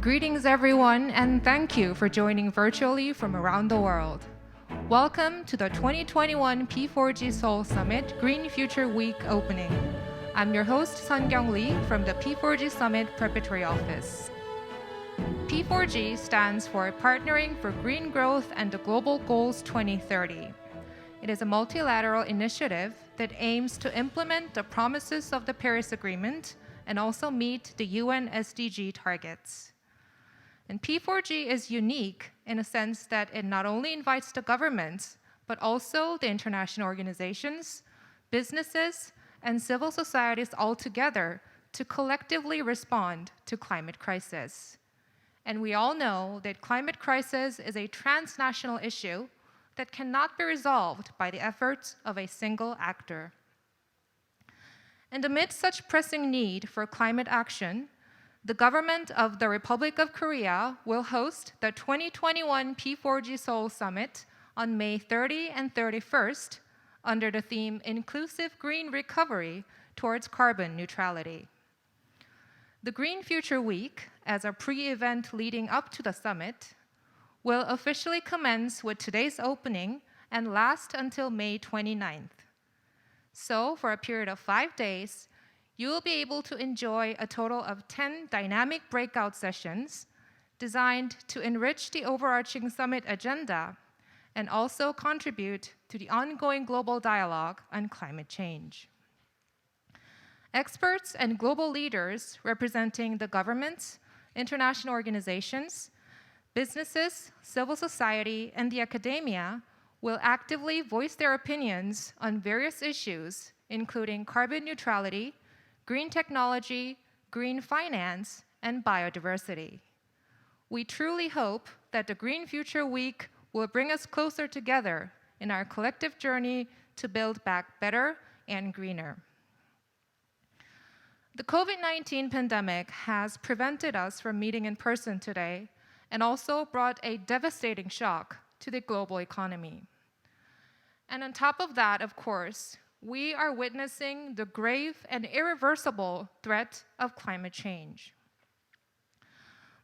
Greetings everyone, and thank you for joining virtually from around the world. Welcome to the 2021 P4G Seoul Summit Green Future Week opening. I'm your host Sun Kyung Lee from the P4G Summit Preparatory Office. P4G stands for Partnering for Green Growth and the Global Goals 2030. It is a multilateral initiative that aims to implement the promises of the Paris Agreement and also meet the UN SDG targets. And P4G is unique in a sense that it not only invites the governments, but also the international organizations, businesses, and civil societies all together to collectively respond to climate crisis. And we all know that climate crisis is a transnational issue that cannot be resolved by the efforts of a single actor. And amid such pressing need for climate action, the government of the Republic of Korea will host the 2021 P4G Seoul Summit on May 30 and 31st under the theme Inclusive Green Recovery Towards Carbon Neutrality. The Green Future Week, as a pre-event leading up to the summit, will officially commence with today's opening and last until May 29th. So, for a period of 5 days, you will be able to enjoy a total of 10 dynamic breakout sessions designed to enrich the overarching summit agenda and also contribute to the ongoing global dialogue on climate change. Experts and global leaders representing the governments, international organizations, businesses, civil society, and the academia will actively voice their opinions on various issues, including carbon neutrality, green technology, green finance, and biodiversity. We truly hope that the Green Future Week will bring us closer together in our collective journey to build back better and greener. The COVID-19 pandemic has prevented us from meeting in person today and also brought a devastating shock to the global economy. And on top of that, of course, we are witnessing the grave and irreversible threat of climate change.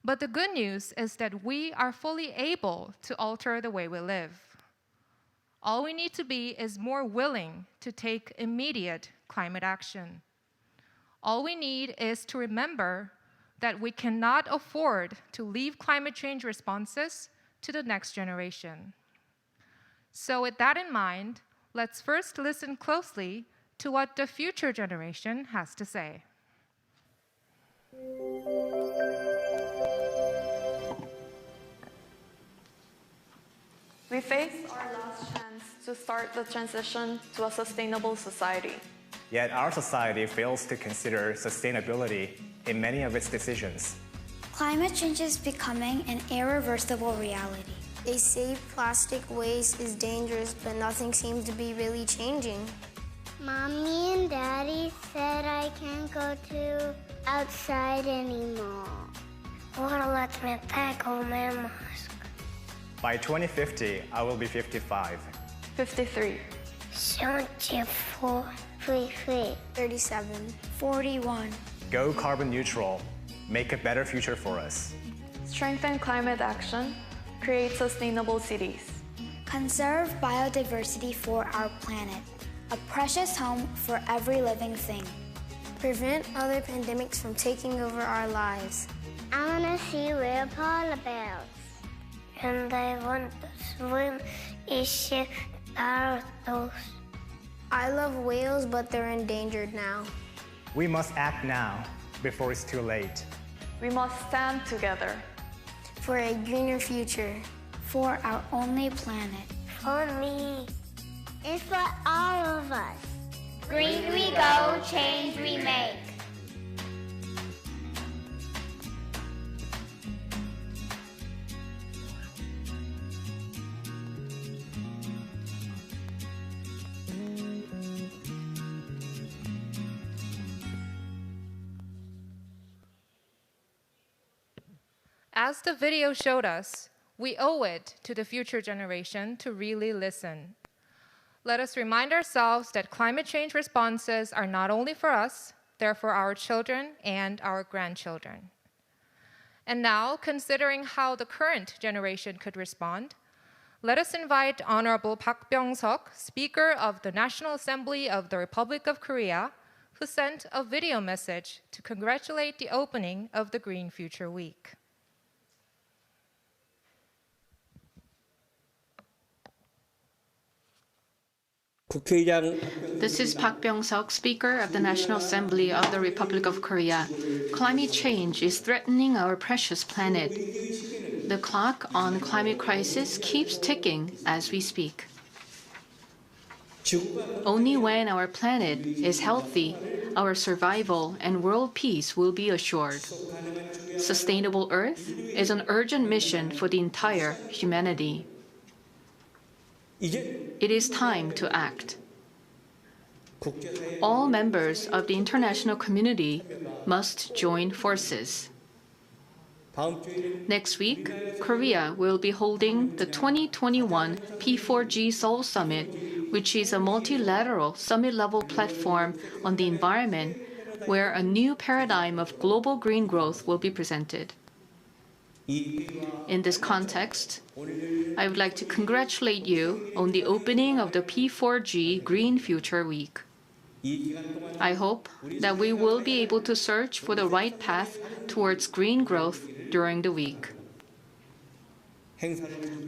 But the good news is that we are fully able to alter the way we live. All we need to be is more willing to take immediate climate action. All we need is to remember that we cannot afford to leave climate change responses to the next generation. So with that in mind, let's first listen closely to what the future generation has to say. We face our last chance to start the transition to a sustainable society. Yet our society fails to consider sustainability in many of its decisions. Climate change is becoming an irreversible reality. They say plastic waste is dangerous, but nothing seems to be really changing. Mommy and Daddy said I can't go to outside anymore. Or let me pack on my mask. By 2050, I will be 55. 53. 74. 33. 37. 41. Go carbon neutral. Make a better future for us. Strengthen climate action. Create sustainable cities. Conserve biodiversity for our planet, a precious home for every living thing. Prevent other pandemics from taking over our lives. I want to see real polar bears. And I want to swim in turtles. I love whales, but they're endangered now. We must act now before it's too late. We must stand together. For a greener future. For our only planet. For me. It's for all of us. Green we go, change we make. As the video showed us, we owe it to the future generation to really listen. Let us remind ourselves that climate change responses are not only for us, they're for our children and our grandchildren. And now, considering how the current generation could respond, let us invite Honorable Park Byung-seok, Speaker of the National Assembly of the Republic of Korea, who sent a video message to congratulate the opening of the Green Future Week. This is Park Byung-seok, Speaker of the National Assembly of the Republic of Korea. Climate change is threatening our precious planet. The clock on climate crisis keeps ticking as we speak. Only when our planet is healthy, our survival and world peace will be assured. Sustainable Earth is an urgent mission for the entire humanity. It is time to act. All members of the international community must join forces. Next week, Korea will be holding the 2021 P4G Seoul Summit, which is a multilateral summit-level platform on the environment where a new paradigm of global green growth will be presented. In this context, I would like to congratulate you on the opening of the P4G Green Future Week. I hope that we will be able to search for the right path towards green growth during the week.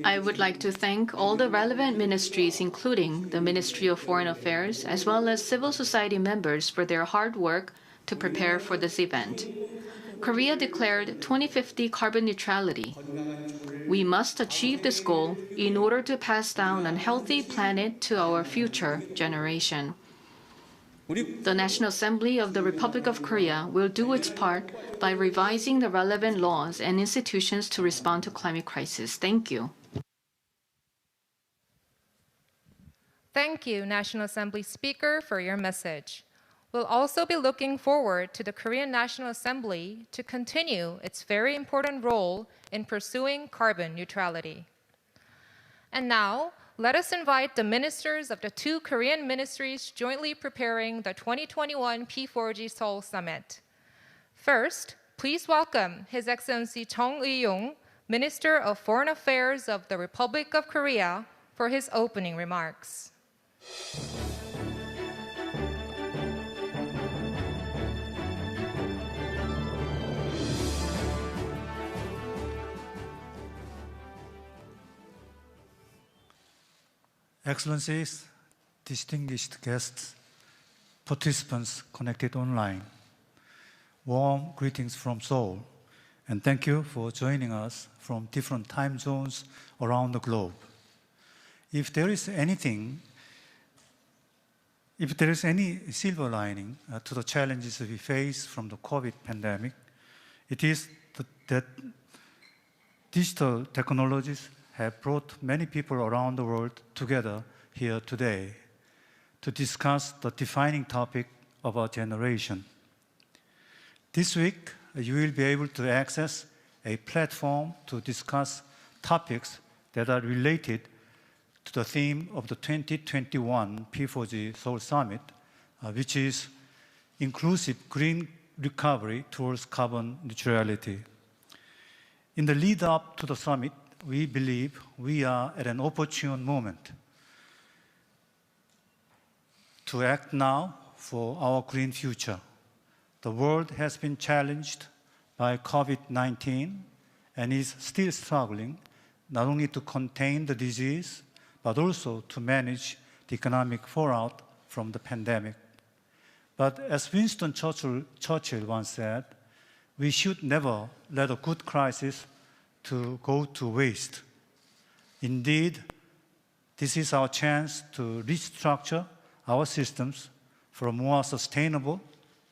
I would like to thank all the relevant ministries, including the Ministry of Foreign Affairs, as well as civil society members for their hard work to prepare for this event. Korea declared 2050 carbon neutrality. We must achieve this goal in order to pass down a healthy planet to our future generation. The National Assembly of the Republic of Korea will do its part by revising the relevant laws and institutions to respond to climate crisis. Thank you. Thank you, National Assembly Speaker, for your message. We'll also be looking forward to the Korean National Assembly to continue its very important role in pursuing carbon neutrality. And now, let us invite the ministers of the two Korean ministries jointly preparing the 2021 P4G Seoul Summit. First, please welcome His Excellency Chung Eui-yong, Minister of Foreign Affairs of the Republic of Korea, for his opening remarks. Excellencies, distinguished guests, participants connected online, warm greetings from Seoul, and thank you for joining us from different time zones around the globe. If there is any silver lining to the challenges we face from the COVID pandemic, it is that digital technologies have brought many people around the world together here today to discuss the defining topic of our generation. This week, you will be able to access a platform to discuss topics that are related to the theme of the 2021 P4G Seoul Summit, which is inclusive green recovery towards carbon neutrality. In the lead up to the summit, we believe we are at an opportune moment to act now for our green future. The world has been challenged by COVID-19 and is still struggling not only to contain the disease, but also to manage the economic fallout from the pandemic. But as Winston Churchill once said, we should never let a good crisis to go to waste. Indeed, this is our chance to restructure our systems for a more sustainable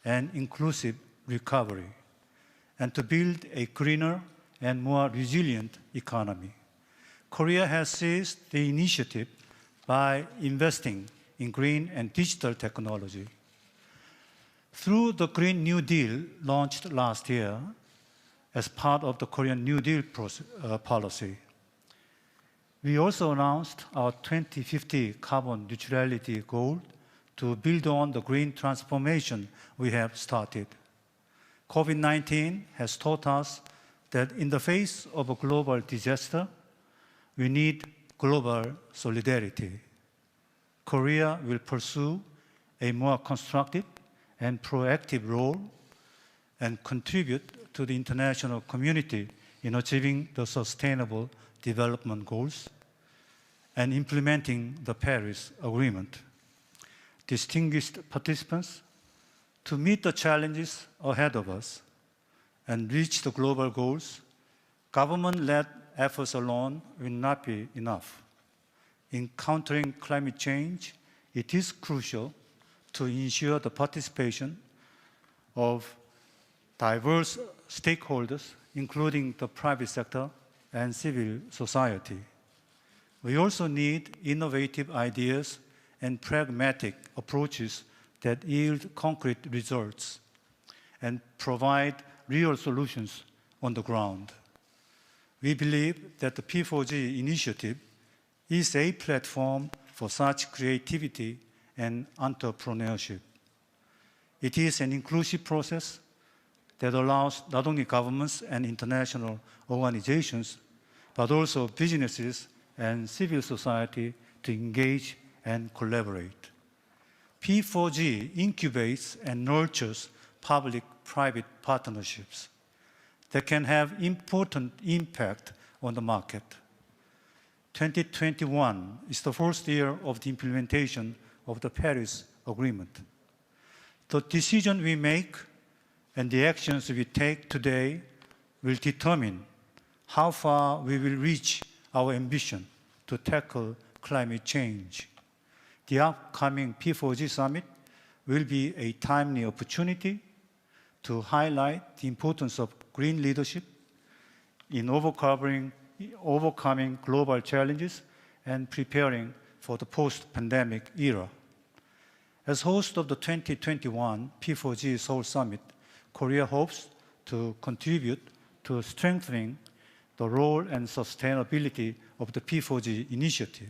and inclusive recovery, and to build a greener and more resilient economy. Korea has seized the initiative by investing in green and digital technology. Through the Green New Deal launched last year as part of the Korean New Deal policy, we also announced our 2050 carbon neutrality goal to build on the green transformation we have started. COVID-19 has taught us that in the face of a global disaster, we need global solidarity. Korea will pursue a more constructive and proactive role and contribute to the international community in achieving the Sustainable Development Goals and implementing the Paris Agreement. Distinguished participants, to meet the challenges ahead of us and reach the global goals, government-led efforts alone will not be enough. In countering climate change, it is crucial to ensure the participation of diverse stakeholders, including the private sector and civil society. We also need innovative ideas and pragmatic approaches that yield concrete results and provide real solutions on the ground. We believe that the P4G initiative is a platform for such creativity and entrepreneurship. It is an inclusive process that allows not only governments and international organizations, but also businesses and civil society to engage and collaborate. P4G incubates and nurtures public-private partnerships that can have important impact on the market. 2021 is the first year of the implementation of the Paris Agreement. The decision we make and the actions we take today will determine how far we will reach our ambition to tackle climate change. The upcoming P4G Summit will be a timely opportunity to highlight the importance of green leadership in overcoming global challenges and preparing for the post-pandemic era. As host of the 2021 P4G Seoul Summit, Korea hopes to contribute to strengthening the role and sustainability of the P4G initiative.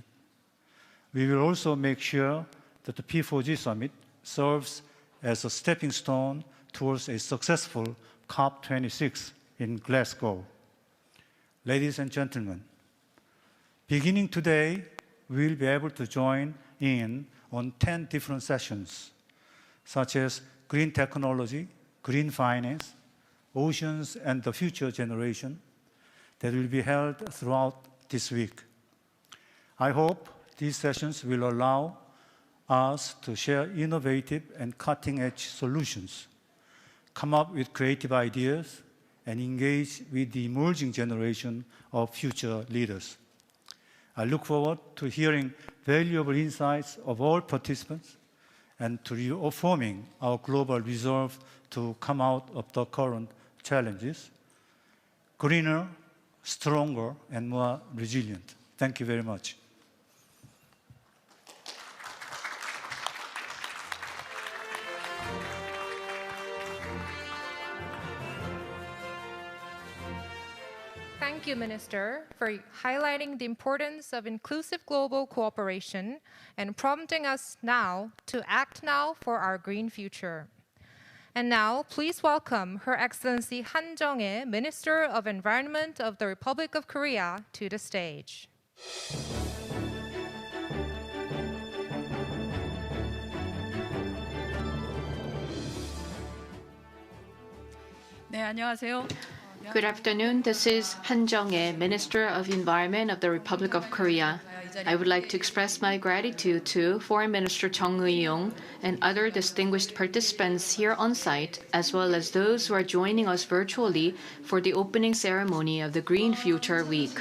We will also make sure that the P4G Summit serves as a stepping stone towards a successful COP26 in Glasgow. Ladies and gentlemen, beginning today, we will be able to join in on 10 different sessions, such as green technology, green finance, oceans and the future generation, that will be held throughout this week. I hope these sessions will allow us to share innovative and cutting-edge solutions, come up with creative ideas, and engage with the emerging generation of future leaders. I look forward to hearing valuable insights of all participants and to reaffirming our global resolve to come out of the current challenges, greener, stronger, and more resilient. Thank you very much. Thank you, Minister, for highlighting the importance of inclusive global cooperation and prompting us now to act now for our green future. And now, please welcome Her Excellency Han Jung-hae, Minister of Environment of the Republic of Korea, to the stage. 네, 안녕하세요. Good afternoon. This is Han Jung-hae, Minister of Environment of the Republic of Korea. I would like to express my gratitude to Foreign Minister Chung Eui-yong and other distinguished participants here on site, as well as those who are joining us virtually for the opening ceremony of the Green Future Week.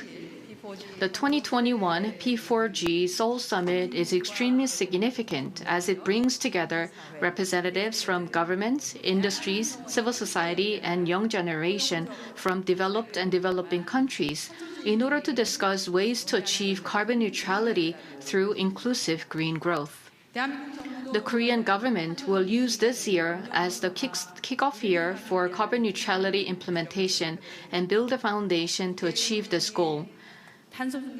The 2021 P4G Seoul Summit is extremely significant as it brings together representatives from governments, industries, civil society, and young generation from developed and developing countries in order to discuss ways to achieve carbon neutrality through inclusive green growth. The Korean government will use this year as the kickoff year for carbon neutrality implementation and build a foundation to achieve this goal.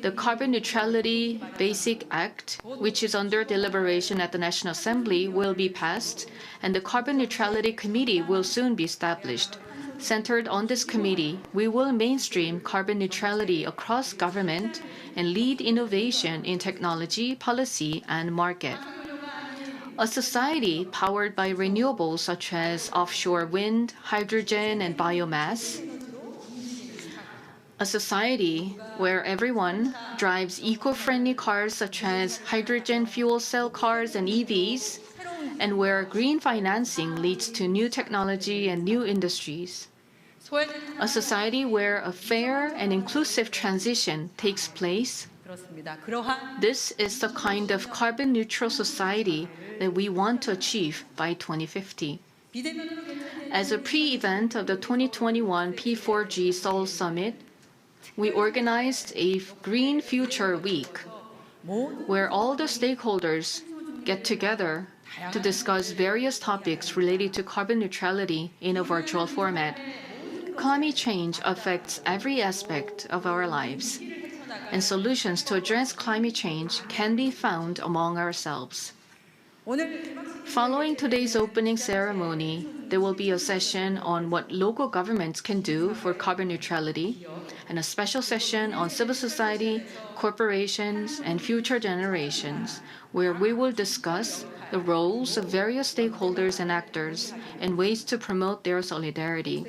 The Carbon Neutrality Basic Act, which is under deliberation at the National Assembly, will be passed, and the Carbon Neutrality Committee will soon be established. Centered on this committee, we will mainstream carbon neutrality across government and lead innovation in technology, policy, and market. A society powered by renewables such as offshore wind, hydrogen, and biomass. A society where everyone drives eco-friendly cars such as hydrogen fuel cell cars and EVs, and where green financing leads to new technology and new industries. A society where a fair and inclusive transition takes place. This is the kind of carbon neutral society that we want to achieve by 2050. As a pre-event of the 2021 P4G Seoul Summit, we organized a Green Future Week, where all the stakeholders get together to discuss various topics related to carbon neutrality in a virtual format. Climate change affects every aspect of our lives, and solutions to address climate change can be found among ourselves. Following today's opening ceremony, there will be a session on what local governments can do for carbon neutrality, and a special session on civil society, corporations, and future generations, where we will discuss the roles of various stakeholders and actors and ways to promote their solidarity.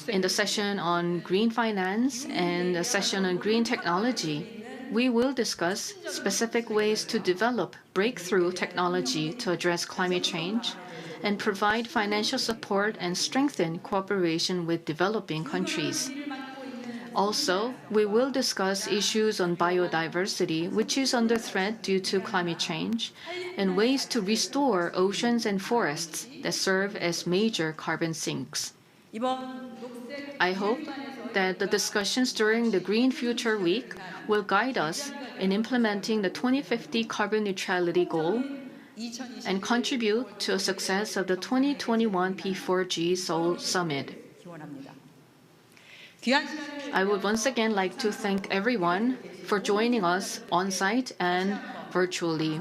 In the session on green finance and a session on green technology, we will discuss specific ways to develop breakthrough technology to address climate change and provide financial support and strengthen cooperation with developing countries. Also, we will discuss issues on biodiversity, which is under threat due to climate change, and ways to restore oceans and forests that serve as major carbon sinks. I hope that the discussions during the Green Future Week will guide us in implementing the 2050 carbon neutrality goal and contribute to the success of the 2021 P4G Seoul Summit. I would once again like to thank everyone for joining us on-site and virtually.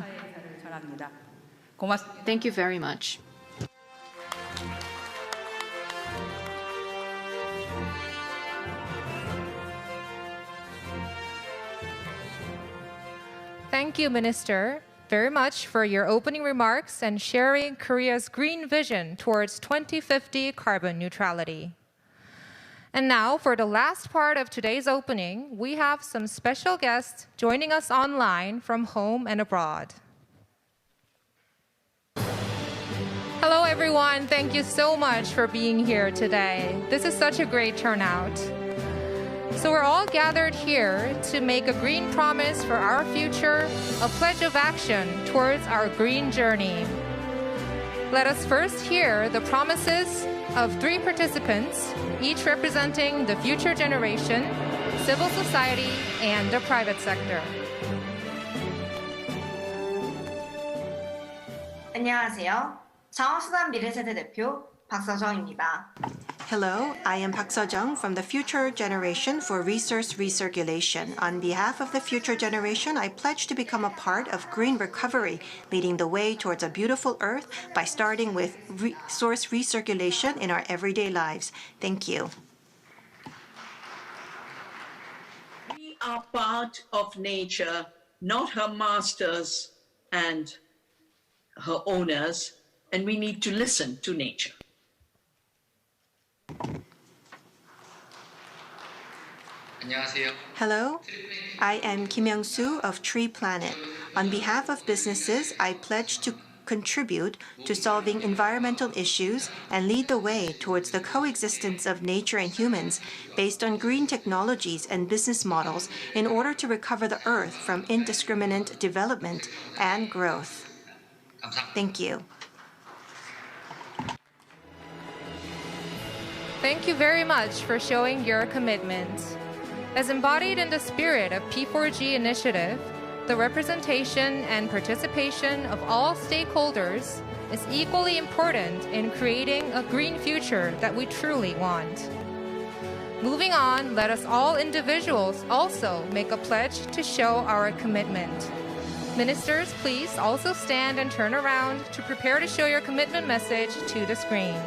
Thank you very much. Thank you, Minister, very much for your opening remarks and sharing Korea's green vision towards 2050 carbon neutrality. And now, for the last part of today's opening, we have some special guests joining us online from home and abroad. Hello, everyone. Thank you so much for being here today. This is such a great turnout. So we're all gathered here to make a green promise for our future, a pledge of action towards our green journey. Let us first hear the promises of 3 participants, each representing the future generation, civil society, and the private sector. 안녕하세요. 장원수단 미래세대 대표 박서정입니다. Hello, I am Park Seo-jung from the Future Generation for Resource Recirculation. On behalf of the future generation, I pledge to become a part of green recovery, leading the way towards a beautiful Earth by starting with resource recirculation in our everyday lives. Thank you. We are part of nature, not her masters and her owners, and we need to listen to nature. Hello, I am Kim Young-soo of Tree Planet. On behalf of businesses, I pledge to contribute to solving environmental issues and lead the way towards the coexistence of nature and humans based on green technologies and business models in order to recover the Earth from indiscriminate development and growth. Thank you. Thank you very much for showing your commitment. As embodied in the spirit of P4G initiative, the representation and participation of all stakeholders is equally important in creating a green future that we truly want. Moving on, let us all individuals also make a pledge to show our commitment. Ministers, please also stand and turn around to prepare to show your commitment message to the screen.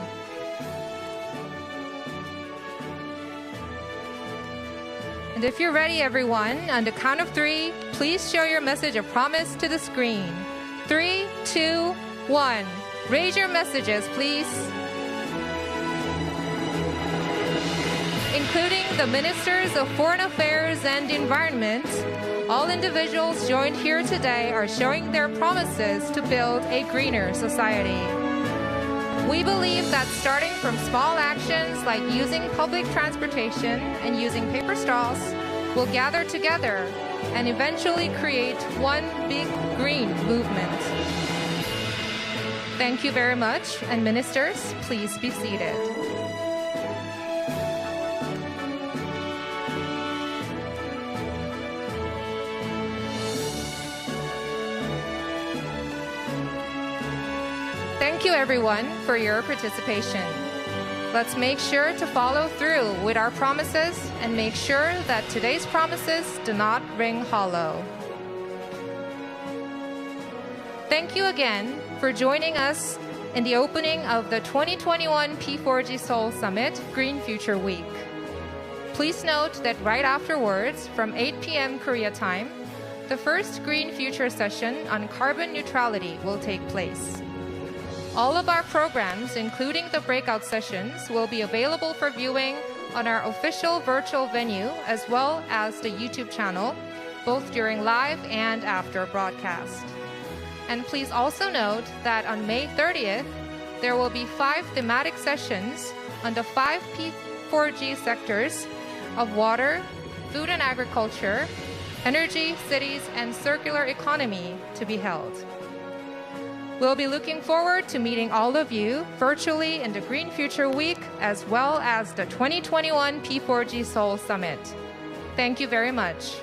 And if you're ready, everyone, on the count of 3, please show your message of promise to the screen. 3, 2, 1. Raise your messages, please. Including the Ministers of Foreign Affairs and Environment, all individuals joined here today are showing their promises to build a greener society. We believe that starting from small actions like using public transportation and using paper straws will gather together and eventually create one big green movement. Thank you very much, and ministers, please be seated. Thank you, everyone, for your participation. Let's make sure to follow through with our promises and make sure that today's promises do not ring hollow. Thank you again for joining us in the opening of the 2021 P4G Seoul Summit Green Future Week. Please note that right afterwards, from 8 p.m. Korea time, the first Green Future session on carbon neutrality will take place. All of our programs, including the breakout sessions, will be available for viewing on our official virtual venue as well as the YouTube channel, both during live and after broadcast. And please also note that on May 30th, there will be 5 thematic sessions on the 5 P4G sectors of water, food and agriculture, energy, cities, and circular economy to be held. We'll be looking forward to meeting all of you virtually in the Green Future Week as well as the 2021 P4G Seoul Summit. Thank you very much.